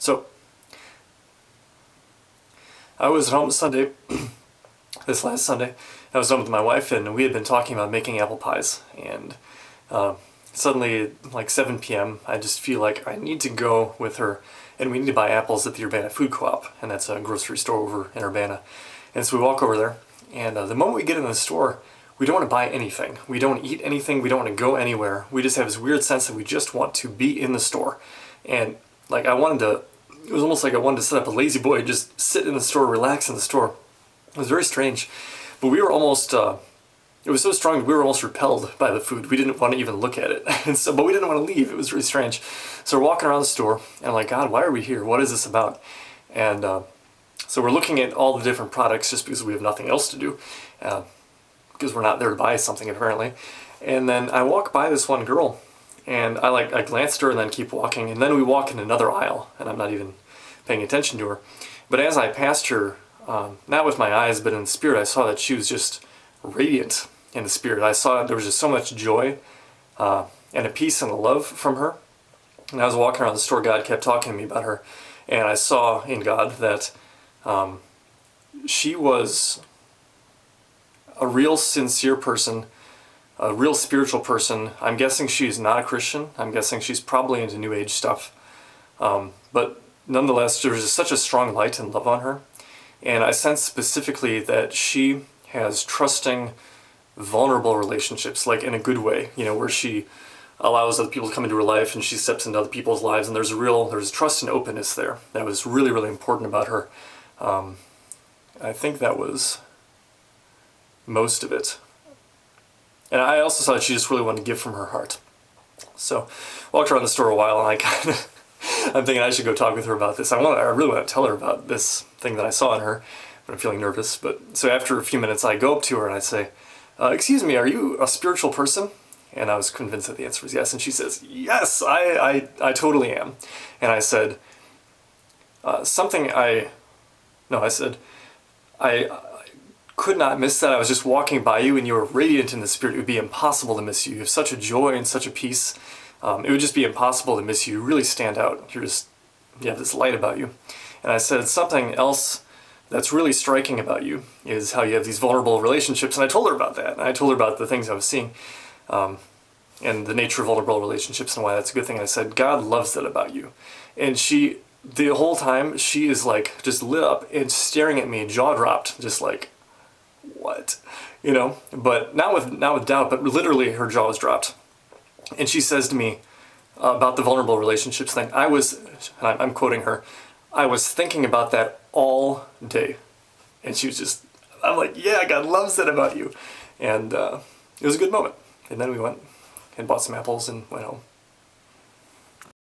So, I was at home Sunday, this last Sunday. I was home with my wife, and we had been talking about making apple pies. And suddenly, like 7 p.m., I just feel like I need to go with her, and we need to buy apples at the Urbana Food Co-Op, and that's a grocery store over in Urbana. And so we walk over there, and the moment we get in the store, we don't want to buy anything. We don't eat anything. We don't want to go anywhere. We just have this weird sense that we just want to be in the store. And like it was almost like I wanted to set up a lazy boy, just sit in the store, relax in the store. It was very strange. But we were almost, it was so strong that we were almost repelled by the food. We didn't want to even look at it. But we didn't want to leave. It was really strange. So we're walking around the store, and I'm like, God, why are we here? What is this about? And so we're looking at all the different products just because we have nothing else to do. Because we're not there to buy something, apparently. And then I walk by this one girl, and I glanced at her and then keep walking, and then we walk in another aisle, and I'm not even paying attention to her. But as I passed her, not with my eyes, but in the spirit, I saw that she was just radiant in the spirit. I saw there was just so much joy and a peace and a love from her. And I was walking around the store, God kept talking to me about her, and I saw in God that she was a real sincere person, a real spiritual person. I'm guessing she's not a Christian. I'm guessing she's probably into New Age stuff. But nonetheless, there was just such a strong light and love on her. And I sense specifically that she has trusting, vulnerable relationships, like in a good way, where she allows other people to come into her life and she steps into other people's lives, and there's trust and openness there. That was really, really important about her. I think that was most of it. And I also saw that she just really wanted to give from her heart. So, walked around the store a while, and I'm thinking I should go talk with her about this. I really want to tell her about this thing that I saw in her, but I'm feeling nervous. So after a few minutes, I go up to her and I say, excuse me, are you a spiritual person? And I was convinced that the answer was yes. And she says, yes, I totally am. And I said, I could not miss that. I was just walking by you and you were radiant in the spirit. It would be impossible to miss you. You have such a joy and such a peace. It would just be impossible to miss you. You really stand out. You have this light about you. And I said, something else that's really striking about you is how you have these vulnerable relationships. And I told her about that. And I told her about the things I was seeing and the nature of vulnerable relationships and why that's a good thing. And I said, God loves that about you. And the whole time, she is like just lit up and staring at me, jaw dropped, just like, what? But not with doubt, but literally her jaw was dropped. And she says to me about the vulnerable relationships thing, I'm quoting her, I was thinking about that all day. And I'm like, yeah, God loves that about you. And it was a good moment. And then we went and bought some apples and went home.